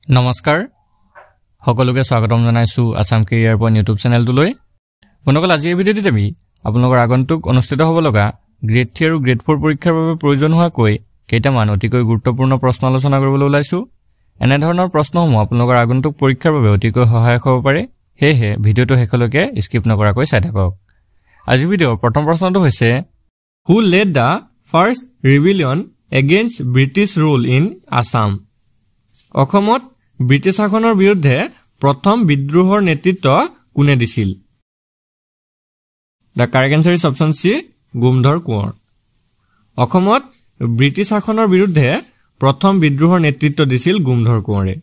নমস্কাৰ সকলোকে স্বাগতম জনাইছো আসাম কেৰিয়াৰ পইণ্ট ইউটিউব চেনেলটোলৈ বন্ধুসকল আজি এই ভিডিঅ'টিত আমি আপোনালোকৰ আগন্তুক অনুষ্ঠিত হ'ব লগা গ্ৰেড 3 আৰু গ্ৰেড 4 পৰীক্ষাৰ বাবে প্ৰয়োজন হোৱা কেইটামান অতিকৈ গুৰুত্বপূৰ্ণ প্ৰশ্ন আলোচনা কৰিবলৈ ওলাইছো এনে ধৰণৰ প্ৰশ্নসমূহ আপোনালোকৰ আগন্তুক পৰীক্ষাৰ বাবে অতিকৈ সহায়ক হ'ব পাৰে হেহে ভিডিঅ'টো শেষলৈকে স্কিপ নকৰাকৈ চাই থাকক আজি ভিডিঅ'ৰ প্ৰথম প্ৰশ্নটো হৈছে who led the first rebellion against British rule in Assam অসমত ব্ৰিটিছ শাসনৰ বিৰুদ্ধে প্ৰথম বিদ্ৰোহৰ নেতৃত্ব কোনে দিছিল the correct answer is option C Gomdhar Konwar অসমত ব্ৰিটিছ শাসনৰ বিৰুদ্ধে প্ৰথম বিদ্ৰোহৰ নেতৃত্ব দিছিল গুমধৰ কোঁৱৰে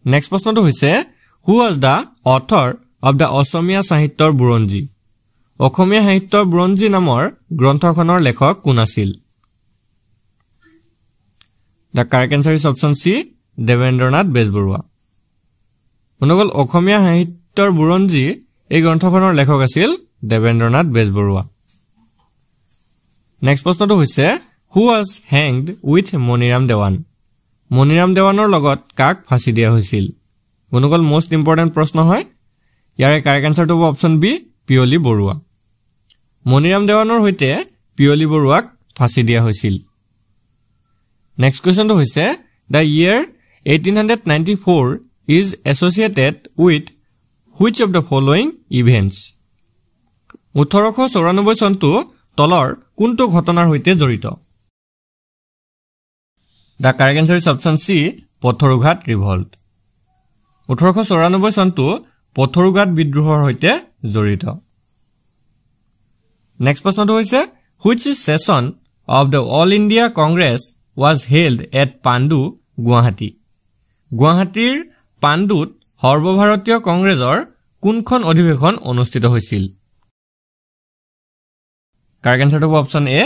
নেক্সট প্ৰশ্নটো হৈছে হু ওয়াজ দা অথৰ অফ দা অসমীয়া সাহিত্যৰ বুৰঞ্জী অসমীয়া সাহিত্যৰ বুৰঞ্জী নামৰ গ্ৰন্থখনৰ লেখক কোন আছিল The correct answer is option C, Devendranath Bezbarua. বন্ধুসকল অসমীয়া সাহিত্যৰ বুৰঞ্জী এই গ্ৰন্থখনৰ লেখক আছিল Devendranath Bezbarua. নেক্সট প্ৰশ্নটো হৈছে Who was hanged with Moniram Dewan? Maniram দেৱানৰ লগত কাক ফাঁচি দিয়া হৈছিল বন্ধুসকল মোস্ট ইম্পৰ্টেন্ট প্ৰশ্ন হয় ইয়াৰে কাৰেক্ট আনসাৰটো হ'ব অপচন বি পিয়লি বৰুৱা মনিৰাম দেৱানৰ হৈতে পিয়লি বৰুৱাক ফাঁচি দিয়া হৈছিল Next question to hoise the year 1894 is associated with which of the following events 1894 চনটো তলৰ কোনটো ঘটনাৰ হৈতে জড়িত The correct answer is option C Patharughat revolt 1894 চনটো পথৰুঘাট বিদ্ৰোহৰ হৈতে জড়িত Next প্ৰশ্নটো হৈছে which session of the All India Congress was held at Pandu, Guwahati. Guwahatir Pandut সৰ্বভাৰতীয় কংগ্ৰেছৰ কোনখন অধিৱেশন অনুষ্ঠিত হৈছিল কাৰেক্ট আনসাৰটো হ'ব অপচন এ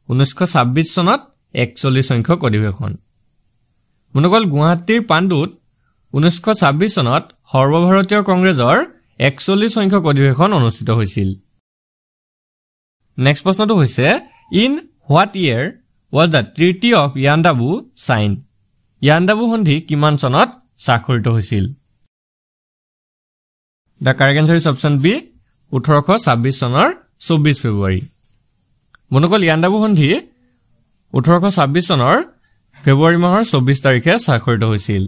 1926 চনত 41 সংখ্যক অধিৱেশন বন্ধুসকল গুৱাহাটীৰ পাণ্ডুত 1926 চনত সৰ্বভাৰতীয় কংগ্ৰেছৰ 41 সংখ্যক অধিৱেশন অনুষ্ঠিত হৈছিল নেক্সট প্ৰশ্নটো হৈছে in what year was the Treaty of Yandabu signed. Yandabu সন্ধি কিমান চনত স্বাক্ষৰিত হৈছিল The correct answer is option B 1826 চনৰ 24 ফেব্ৰুৱাৰী বন্ধুসকল ইয়ান্দাবু সন্ধি 1826 চনৰ ফেব্ৰুৱাৰী মাহৰ 24 তাৰিখে স্বাক্ষৰিত হৈছিল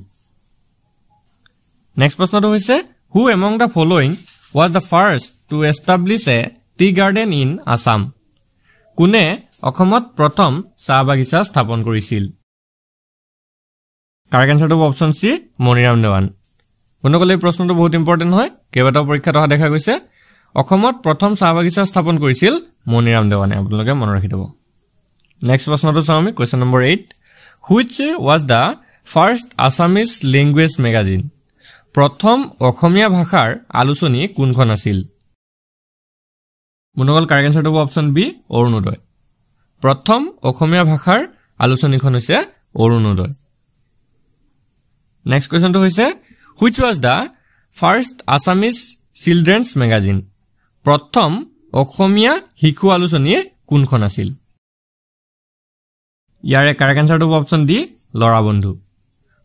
নেক্সট প্ৰশ্নটো হৈছে who among the following was the first to establish a tea garden in Assam কোনে অসমত প্ৰথম চাহ বাগিচা স্থাপন কৰিছিল কাৰেক্ট আনসাৰটো অপচন সি মনিৰাম দেৱান বন্ধুসকল এই প্ৰশ্নটো বহুত ইম্পৰ্টেন্ট হয় কেইবাটাও পৰীক্ষাত অহা দেখা গৈছে অসমত প্ৰথম চাহ বাগিচা স্থাপন কৰিছিল মনিৰাম দেৱানে আপোনালোকে মনত ৰাখি থব নেক্সট প্ৰশ্নটো চাওঁ আমি question number 8 which was the first Assamese language magazine প্ৰথম অসমীয়া ভাষাৰ আলোচনী কোনখন আছিল বন্ধুসকল কাৰেক্ট আনসাৰটো অপচন বি অৰুণোদয় প্ৰথম অসমীয়া ভাষাৰ আলোচনীখন হৈছে অৰুণোদয় নেক্সট কোৱেশ্চনটো হৈছে which was the first Assamese children's magazine প্ৰথম অসমীয়া শিশু আলোচনী কোনখন আছিল ইয়াৰে কাৰেক্ট আনসাৰটো অপচন ডি লৰা বন্ধু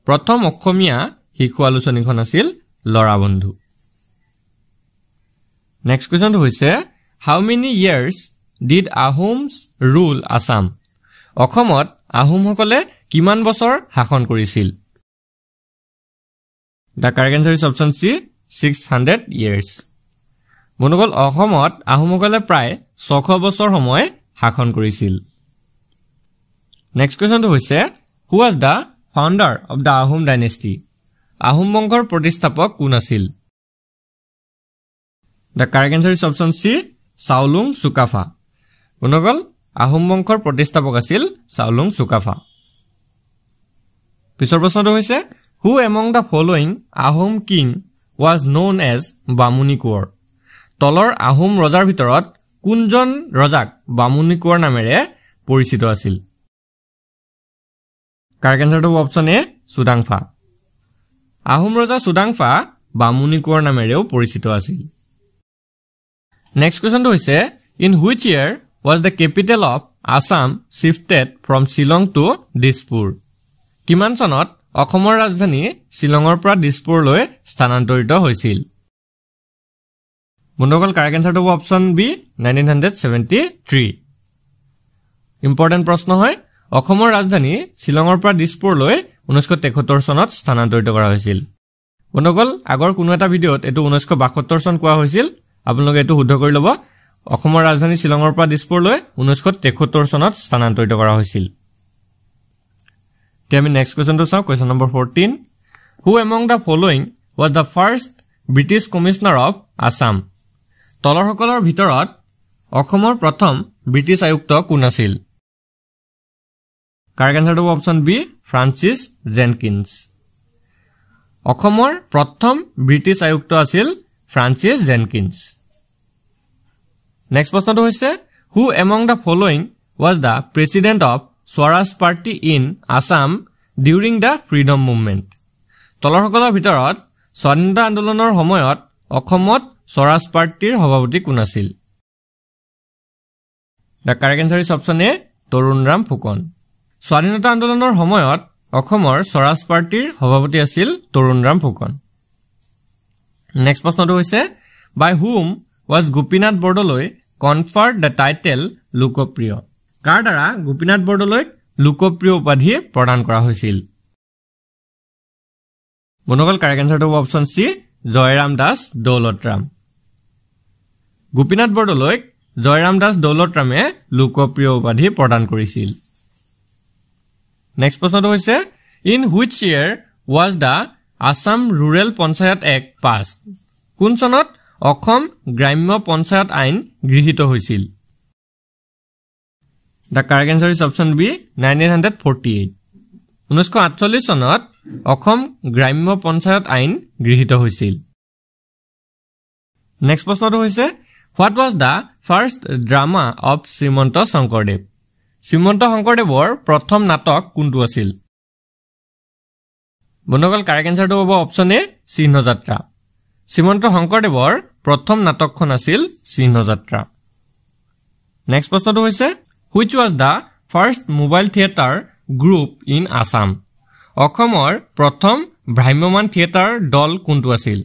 প্ৰথম অসমীয়া শিশু আলোচনীখন আছিল লৰা বন্ধু নেক্সট কোৱেশ্চনটো হৈছে how many years did Ahoms rule Assam অসমত আহোমসকলে কিমান বছৰ শাসন কৰিছিল The correct answer is option C 600 years বন্ধুসকল অসমত আহোমসকলে প্ৰায় 600 বছৰ সময় শাসন কৰিছিল নেক্সট কোৱেশ্চনটো হৈছে who was the founder of the Ahom dynasty Ahom বংশৰ প্ৰতিষ্ঠাপক কোন আছিল The correct answer is option C Chaolung Sukaphaa বন্ধুসকল আহোম বংশৰ প্ৰতিষ্ঠাপক আছিল চাউলুং চুকাফা পিছৰ প্ৰশ্নটো হৈছে who among the following Ahom king was known as বামুণী কোঁৱৰ তলৰ আহোম ৰজাৰ ভিতৰত কোনজন ৰজাক বামুণী কোঁৱৰ নামেৰে পৰিচিত আছিল কাৰেক্ট আনসাৰটো অপচন এ সুদাংফা আহোম ৰজা সুদাংফা বামুণী কোঁৱৰ নামেৰেও পৰিচিত আছিল নেক্সট কোৱেশ্চনটো হৈছে in which year was the capital of Assam shifted from Shillong to Dispur কিমান চনত অসমৰ ৰাজধানী শিলঙৰ পৰা দিছপুৰলৈ স্থানান্তৰিত হৈছিল বন্ধুসকল কাৰেক্ট আনসাৰটো হ'ব অপচন বি 1973 ইম্পৰ্টেন্ট প্ৰশ্ন হয় অসমৰ ৰাজধানী শিলঙৰ পৰা দিছপুৰলৈ 1973 চনত স্থানান্তৰিত কৰা হৈছিল বন্ধুসকল আগৰ কোনো এটা ভিডিঅত এটো 1972 চন কোৱা হৈছিল আপোনালোকে এটো শুদ্ধ কৰি ল'ব অসমৰ ৰাজধানী শিলঙৰ পৰা দিছপুৰলৈ 1973 চনত স্থানান্তৰিত কৰা হৈছিল তে আমি নেক্সট কোৱেশ্চনটো চাও question number 14 who among the following was the first British Commissioner of Assam তলৰসকলৰ ভিতৰত অসমৰ প্ৰথম ব্ৰিটিছ আয়ুক্ত কোন আছিল কাৰেক্ট আনসাৰটো অপচন বি ফ্ৰান্সিছ জেনকিন্স অসমৰ প্ৰথম ব্ৰিটিছ আয়ুক্ত আছিল ফ্ৰান্সিছ জেনকিন্স নেক্সট প্ৰশ্নটো হৈছে হু among the following was the president of Swaraj Party in Assam during the freedom movement তলৰসকলৰ ভিতৰত স্বাধীনতা আন্দোলনৰ সময়ত অসমত স্বৰাজ পাৰ্টিৰ সভাপতি কোন আছিল দা কাৰেক্ট আনসাৰ ইজ অপচন এ তৰুণৰাম ফুকন স্বাধীনতা আন্দোলনৰ সময়ত অসমৰ স্বৰাজ পাৰ্টিৰ সভাপতি আছিল তৰুণৰাম ফুকন নেক্সট প্ৰশ্নটো হৈছে বাই হুম was Gopinath Bordoloi conferred the title লোকপ্ৰিয় কাৰ দ্বাৰা গোপীনাথ বৰদলৈক লোকপ্ৰিয় উপাধি প্ৰদান কৰা হৈছিল বন্ধুসকল কাৰেক্ট আনসাৰটো হ'ব অপচন সি জয়ৰাম দাস দৌলতৰাম গোপীনাথ বৰদলৈক জয়ৰাম দাস দৌলতৰামে লোকপ্ৰিয় উপাধি প্ৰদান কৰিছিল নেক্সট প্ৰশ্নটো হৈছে in which year was the Assam Rural Panchayat Act passed কোন চনত অসম গ্ৰাম্য পঞ্চায়ত আইন গৃহীত হৈছিল the correct answer is option B 1948 1948 চনত অসম গ্ৰাম্য পঞ্চায়ত আইন গৃহীত হৈছিল নেক্সট প্ৰশ্নটো হৈছে what was the first drama of Srimanta Sankardev Srimanta শংকৰদেৱৰ প্ৰথম নাটক কোনটো আছিল বন্ধুসকল কাৰেক্ট আনসাৰটো হ'ব অপচন এ চিহ্নযাত্ৰা শ্ৰীমন্ত শংকৰদেৱৰ প্ৰথম নাটকখন আছিল চিহ্নযাত্ৰা নেক্সট প্ৰশ্নটো হৈছে which was the first mobile theater group in Assam অসমৰ প্ৰথম ভ্ৰাম্যমান থিয়েটাৰ দল কোনটো আছিল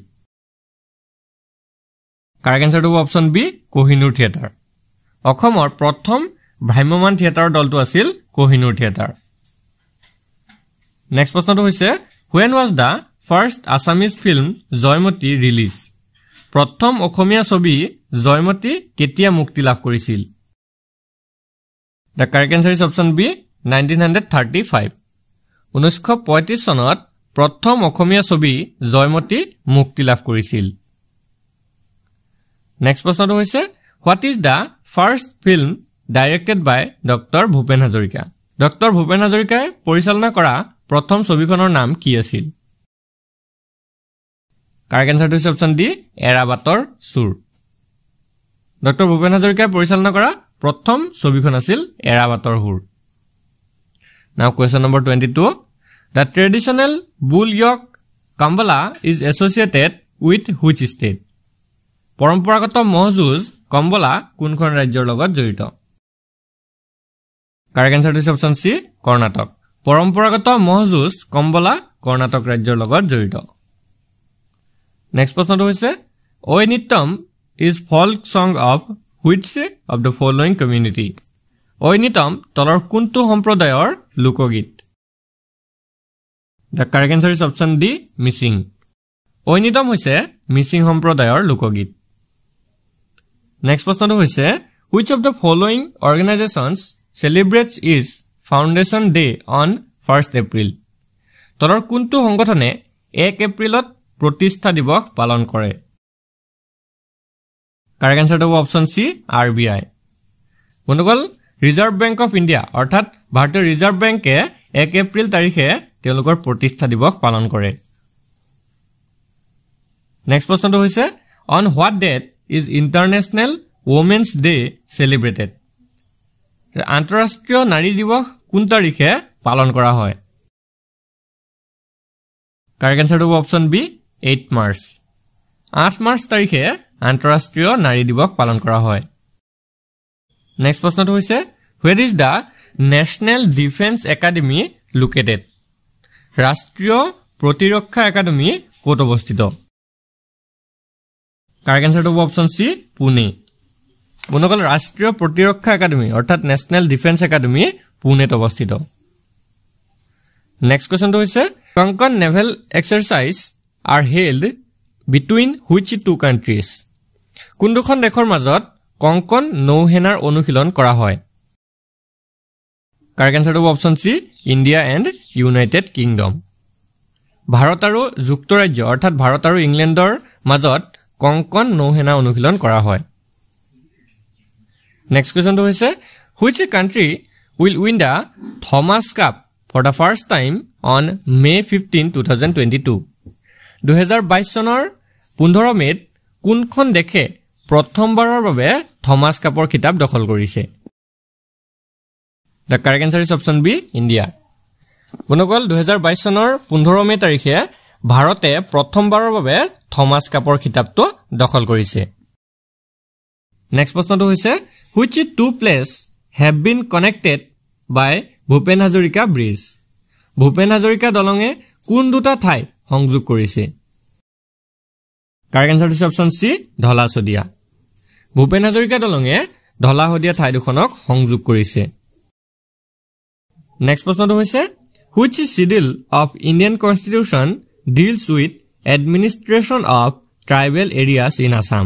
কাৰেক্ট আনসাৰটো হ'ব অপচন বি কোহিনুৰ থিয়েটাৰ অসমৰ প্ৰথম ভ্ৰাম্যমান থিয়েটাৰ দলটো আছিল কোহিনুৰ থিয়েটাৰ নেক্সট প্ৰশ্নটো হৈছে when was the first Assamese film Joymoti release প্ৰথম অসমীয়া ছবি জয়মতী কেতিয়া মুক্তি লাভ কৰিছিল the correct answer is option B 1935 1935 চনত প্ৰথম অসমীয়া ছবি জয়মতী মুক্তি লাভ কৰিছিল নেক্সট প্ৰশ্নটো হৈছে what is the first film directed by doctor Bhupen Hazarika doctor Bhupen হাজৰিকাই পৰিচালনা কৰা প্ৰথম ছবিখনৰ নাম কি আছিল কাৰেক্ট আনসাৰটো is option D Era Bator Sur doctor Bhupen হাজৰিকাই পৰিচালনা কৰা প্ৰথম ছবিখন আছিল এৰাবাটৰ হুৰ নাও question number 22 The traditional bull yoke Kambala is associated with which state? পৰম্পৰাগত মহযুঁজ কম্বলা কোনখন ৰাজ্যৰ লগত জড়িত কাৰেক্ট আনসাৰটো ইজ অপচন সি কৰ্ণাটক পৰম্পৰাগত মহযুঁজ কম্বলা কৰ্ণাটক ৰাজ্যৰ লগত জড়িত নেক্সট প্ৰশ্নটো হৈছে ঐনিতম is folk song of which of the following community ঐনিতম তলৰ কোনটো সম্প্ৰদায়ৰ লোকগীত The correct answer is option D, Missing. ঐনিতম হৈছে মিচিং সম্প্ৰদায়ৰ লোকগীত নেক্সট প্ৰশ্নটো হৈছে which of the following organizations celebrates its foundation day on 1st April তলৰ কোনটো সংগঠনে 1 এপ্ৰিলত প্ৰতিষ্ঠা দিৱস পালন কৰে কাৰেক্ট আনসাৰটো হ'ব অপচন সি RBI বন্ধুসকল ৰিজাৰ্ভ বেংক অফ ইণ্ডিয়া অৰ্থাৎ ভাৰতীয় ৰিজাৰ্ভ বেংকে 1 এপ্ৰিল তাৰিখে তেওঁলোকৰ প্ৰতিষ্ঠা দিৱস পালন কৰে নেক্সট প্ৰশ্নটো হৈছে on what date is international women's day celebrated আন্তঃৰাষ্ট্ৰীয় নাৰী দিৱস কোন তাৰিখে পালন কৰা হয় কাৰেক্ট আনসাৰটো হ'ব অপচন বি 8 মাৰ্চ 8 মাৰ্চ তাৰিখে আন্তঃৰাষ্ট্ৰীয় নাৰী দিৱস পালন কৰা হয় নেক্সট প্ৰশ্নটো হৈছে where is the National Defense Academy located ৰাষ্ট্ৰীয় প্ৰতিৰক্ষা একাডেমি ক'ত অৱস্থিত কাৰেক্ট আনসাৰটো হ'ব অপচন সি পুনে বন্ধুসকল ৰাষ্ট্ৰীয় প্ৰতিৰক্ষা একাডেমি অৰ্থাৎ নেশনেল ডিফেন্স একাডেমি পুনেত অৱস্থিত নেক্সট কোৱেশ্চনটো হৈছে Konkan naval exercise are held between which two countries কোন দুখন দেশৰ মাজত কংকন নৌসেনাৰ অনুশীলন কৰা হয় কাৰেক্ট আনসাৰটো হ'ব option C India and United Kingdom Bharat আৰু যুক্তৰাজ্য অৰ্থাৎ ভাৰত আৰু ইংলেণ্ডৰ মাজত কংকন নৌসেনা অনুশীলন কৰা হয় নেক্সট কোৱেশ্চনটো হৈছে which country will win the Thomas Cup for the first time on May 15 2022 2022 চনৰ 15 মেত কোনখন দেশে প্ৰথমবাৰৰ বাবে থমাস কাপৰ খিতাপ দখল কৰিছে The correct answer is option B India বন্ধুসকল 2022 চনৰ 15 মে তাৰিখে ভাৰতে প্ৰথমবাৰৰ বাবে থমাস কাপৰ খিতাপটো দখল কৰিছে নেক্সট প্ৰশ্নটো হৈছে which two places have been connected by Bhupen Hazarika Bridge Bhupen Hazarika দলঙে কোন দুটা ঠাই সংযোগ কৰিছে correct answer is option C Dhola-Sadiya Bhupen Hazarika দলঙে Dhola-Sadiya ঠাই দুখনক সংযোগ কৰিছে নেক্সট প্ৰশ্নটো হৈছে which schedule of Indian Constitution deals with administration of tribal areas in Assam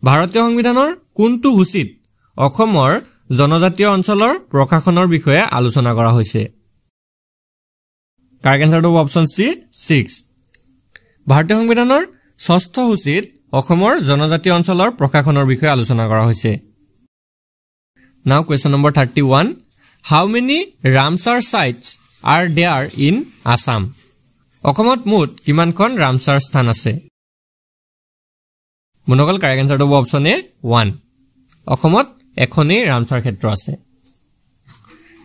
ভাৰতীয় সংবিধানৰ কোনটো সূচীত অসমৰ জনজাতীয় অঞ্চলৰ প্ৰশাসনৰ বিষয়ে আলোচনা কৰা হৈছে কাৰেক্ট আনসাৰটো অপচন সি 6 ভাৰতীয় সংবিধানৰ ষষ্ঠ সূচীত অসমৰ জনজাতীয় অঞ্চলৰ প্ৰশাসনৰ বিষয়ে আলোচনা কৰা হৈছে নাও question number 31 how many ramsar sites are there in Assam অসমত মুঠ কিমানখন ৰামসাৰ স্থান আছে বন্ধুসকল কাৰেক্ট আনসাৰটো হ'ব অপচন এ 1 অসমত এখনেই ৰামসাৰ ক্ষেত্ৰ আছে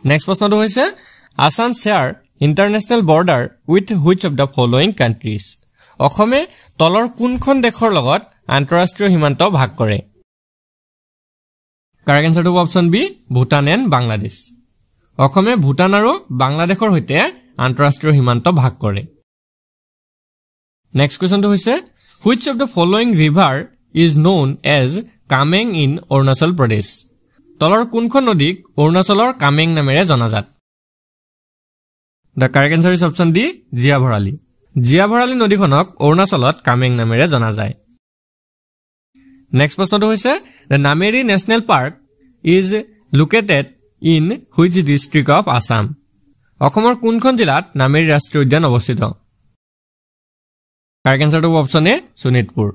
নেক্সট প্ৰশ্নটো হৈছে Assam share international border with which of the following countries অসমে তলৰ কোনখন দেশৰ লগত আন্তঃৰাষ্ট্ৰীয় সীমান্ত ভাগ কৰে কাৰেক্ট আনসাৰটো হ'ব option B Bhutan and Bangladesh অসমে ভুটান আৰু বাংলাদেশৰ সৈতে আন্তঃৰাষ্ট্ৰীয় সীমান্ত ভাগ কৰে নেক্সট কোৱেশ্চনটো হৈছে which of the following river is known as Kameng in Arunachal Pradesh তলৰ কোনখন নদীক অৰুণাচলৰ কামেং নামেৰে জনাজাত The correct answer is option D জিয়াভৰালী জিয়াভৰালী নদীখনক অৰুণাচলত কামেং নামেৰে জনা যায় নেক্সট প্ৰশ্নটো হৈছে The Nameri National Park is located in which district of Assam অসমৰ কোনখন জিলাত নামেৰি ৰাষ্ট্ৰীয় উদ্যান অৱস্থিত কাৰেক্ট আনসাৰটো অপচন এ শোণিতপুৰ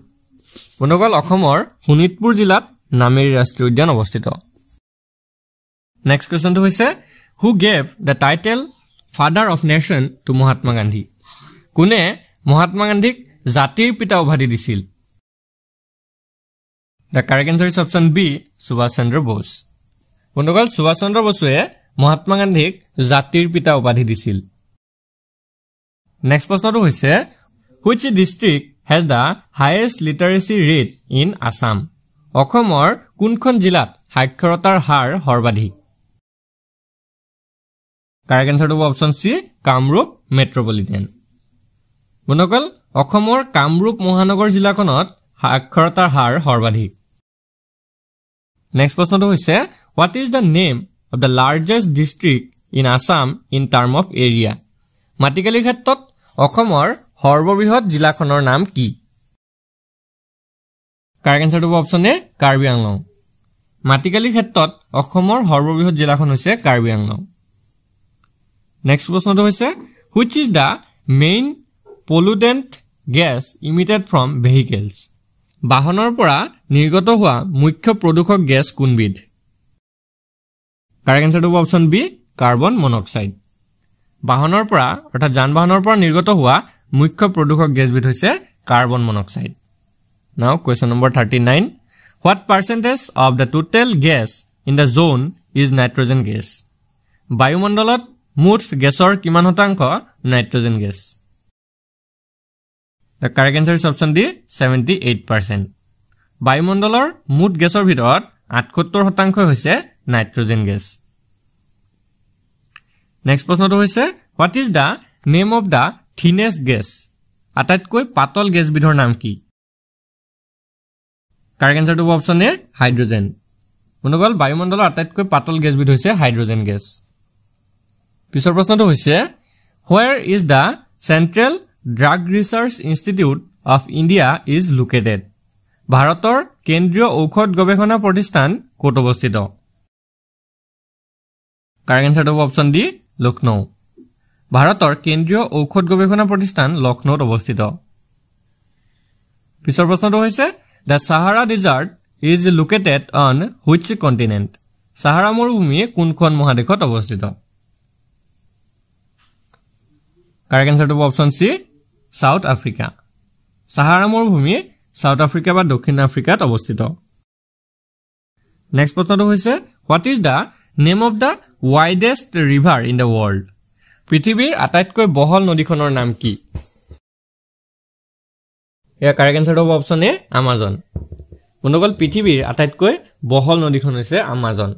বন্ধুসকল অসমৰ শোণিতপুৰ জিলাত নামেৰি ৰাষ্ট্ৰীয় উদ্যান অৱস্থিত নেক্সট কোৱেশ্চনটো হৈছে who gave the title father of nation to Mahatma Gandhi কোনে মহাত্মা গান্ধীক জাতিৰ পিতা উপাধি দিছিল The correct answer is option B Subhash Chandra Bose বন্ধুসকল সুভাষ চন্দ্ৰ বসুৱে মহাত্মা গান্ধীক জাতিৰ পিতা উপাধি দিছিল নেক্সট প্ৰশ্নটো হৈছে which district has the highest literacy rate in Assam অসমৰ কোনখন জিলাত সাক্ষৰতাৰ হাৰ সৰ্বাধিক কাৰেক্ট আনসাৰটো হ'ব অপচন সি কামৰূপ মেট্ৰপলিটান বন্ধুসকল অসমৰ কামৰূপ মহানগৰ জিলাখনত সাক্ষৰতাৰ হাৰ সৰ্বাধিক নেক্সট প্ৰশ্নটো হৈছে what is the name of the largest district in Assam in term of area মাটিকালি ক্ষেত্ৰত অসমৰ সৰ্ববৃহৎ জিলাখনৰ নাম কি কাৰেক্ট আনসাৰটো হ'ব অপচন এ কাৰ্বি আংলং মাটিকালি ক্ষেত্ৰত অসমৰ সৰ্ববৃহৎ জিলাখন হৈছে কাৰ্বি আংলং নেক্সট প্ৰশ্নটো হৈছে which is the main pollutant gas emitted from vehicles বাহনৰ পৰা নিৰ্গত হোৱা মুখ্য প্ৰদূষক গেছ কোনবিধ কাৰেক্ট আনসাৰটো হ'ব অপচন বি কাৰ্বন মনক্সাইড বাহনৰ পৰা অৰ্থাৎ যান-বাহনৰ পৰা নিৰ্গত হোৱা মুখ্য প্ৰদূষক গেছবিধ হৈছে কাৰ্বন মনক্সাইড নাও question number 39 what percentage of the total gas in the zone is nitrogen gas বায়ুমণ্ডলত মুঠ গেছৰ কিমান শতাংশ nitrogen gas The correct answer is option D 78% বায়ুমণ্ডলৰ মুঠ গেছৰ ভিতৰত 78% হৈছে নাইট্ৰজেন গেছ নেক্সট প্ৰশ্নটো হৈছে what is the name of the thinnest gas আটাইতকৈ পাতল গেছবিধৰ নাম কি কাৰেক্ট এনসাৰটো হ'ব অপচন এ হাইড্ৰোজেন বন্ধুসকল বায়ুমণ্ডলৰ আটাইতকৈ পাতল গেছবিধ হৈছে হাইড্ৰোজেন গেছ পিছৰ প্ৰশ্নটো হৈছে where is the Central Drug Research Institute of India is located ভাৰতৰ কেন্দ্ৰীয় ঔষধ গৱেষণা প্ৰতিষ্ঠান ক'ত অৱস্থিত কাৰেক্ট এনসাৰটো হ'ব অপচন ডি লক্ষ্ণৌ ভাৰতৰ কেন্দ্ৰীয় ঔষধ গৱেষণা প্ৰতিষ্ঠান লক্ষ্ণৌত অৱস্থিত পিছৰ প্ৰশ্নটো হৈছে the Sahara Desert is located on which continent Sahara মৰুভূমি কোনখন মহাদেশত অৱস্থিত কাৰেক্ট এনসাৰটো হ'ব option C South Africa Sahara মৰুভূমি সাউথ আফ্ৰিকা বা দক্ষিণ আফ্ৰিকাত অৱস্থিত নেক্সট প্ৰশ্নটো হৈছে what is the name of the widest river in the world পৃথিৱীৰ আটাইতকৈ বহল নদীখনৰ নাম কি ইয়াৰ কাৰেক্ট এনসাৰটো হ'ব অপচন এ আমাজন বন্ধুসকল পৃথিৱীৰ আটাইতকৈ বহল নদীখন হৈছে আমাজন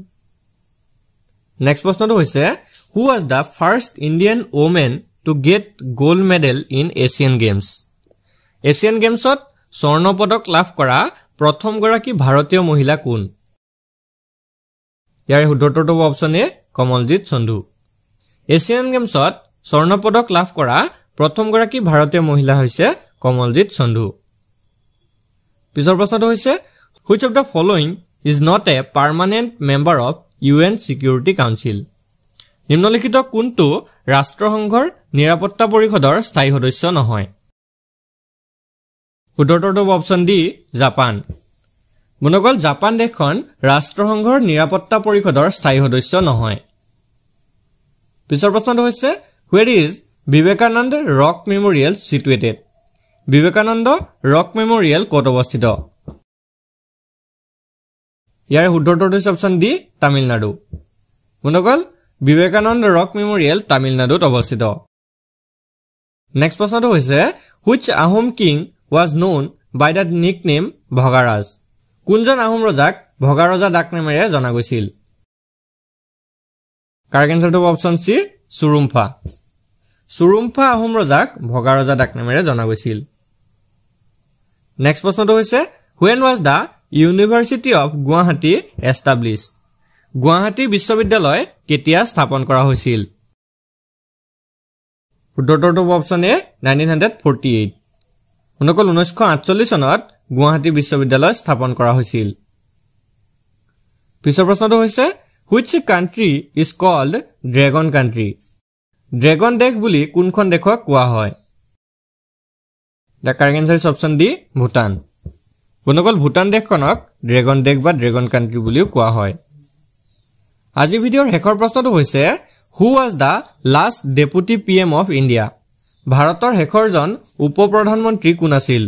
নেক্সট প্ৰশ্নটো হৈছে who was the first Indian woman to get gold medal in Asian Games Asian Gamesত স্বৰ্ণ পদক লাভ কৰা প্ৰথম গৰাকী ভাৰতীয় মহিলা কোন ইয়াৰ উত্তৰটো হ'ব অপচন এ কমলজিৎ সন্ধু এছিয়ান গেমছত স্বৰ্ণ পদক লাভ কৰা প্ৰথম গৰাকী ভাৰতীয় মহিলা হৈছে কমলজিৎ সন্ধু পিছৰ প্ৰশ্নটো হৈছে which of the following is not a permanent member of UN Security Council নিম্নলিখিত কোনটো ৰাষ্ট্ৰসংঘৰ নিৰাপত্তা পৰিষদৰ স্থায়ী সদস্য নহয় উত্তৰটো হ'ব অপচন ডি জাপান বন্ধুসকল জাপান দেশখন ৰাষ্ট্ৰসংঘৰ নিৰাপত্তা পৰিষদৰ স্থায়ী সদস্য নহয় পিছৰ প্ৰশ্নটো হৈছে where is Vivekananda rock memorial situated Vivekananda rock memorial ক'ত অৱস্থিত ইয়াৰ উত্তৰটো হৈছে অপচন ডি তামিলনাডু বন্ধুসকল বিবেকানন্দ ৰক মেমৰিয়েল তামিলনাডুত অৱস্থিত নেক্সট প্ৰশ্নটো হৈছে which Ahom king was known by the nickname ভগাৰাজ কোনজন আহোম ৰজাক ভগাৰজা ডাক নামেৰে জনা গৈছিল কাৰেক্ট এনসাৰটো হ'ব অপচন সি সুৰুম্ফা আহোম ৰজাক ভগাৰজা ডাক নামেৰে জনা গৈছিল নেক্সট প্ৰশ্নটো হৈছে when was the University of Guwahati established Guwahati বিশ্ববিদ্যালয় কেতিয়া স্থাপন কৰা হৈছিল উত্তৰটো হ'ব অপচন এ 1948 বন্ধুসকল 1948 চনত গুৱাহাটী বিশ্ববিদ্যালয় স্থাপন কৰা হৈছিল পিছৰ প্ৰশ্নটো হৈছে which country is called dragon country dragon দেশ বুলি কোনখন দেশক কোৱা হয় the correct answer is option D Bhutan বন্ধুসকল ভুটান দেশখনক dragon দেশ বা dragon country বুলিও কোৱা হয় আজি ভিডিঅ'ৰ শেষৰ প্ৰশ্নটো হৈছে who was the last deputy PM of India ভাৰতৰ শেষৰজন উপ-প্ৰধানমন্ত্ৰী কোন আছিল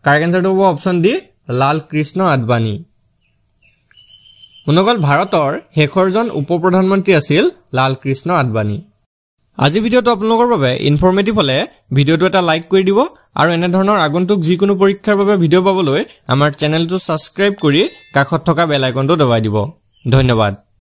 কাৰেক্ট এনসাৰটো হ'ব অপচন ডি লাল কৃষ্ণ আদবানী বন্ধুসকল ভাৰতৰ শেষৰজন উপ-প্ৰধানমন্ত্ৰী আছিল লাল কৃষ্ণ আদবানী আজি ভিডিঅ'টো আপোনালোকৰ বাবে ইনফৰমেটিভ হলে ভিডিঅ'টো এটা লাইক কৰি দিব আৰু এনে ধৰণৰ আগন্তুক যিকোনো পৰীক্ষাৰ বাবে ভিডিঅ' পাবলৈ আমাৰ চেনেলটো সাবস্ক্ৰাইব কৰি কাষত থকা বেল আইকনটো দবাই দিব ধন্যবাদ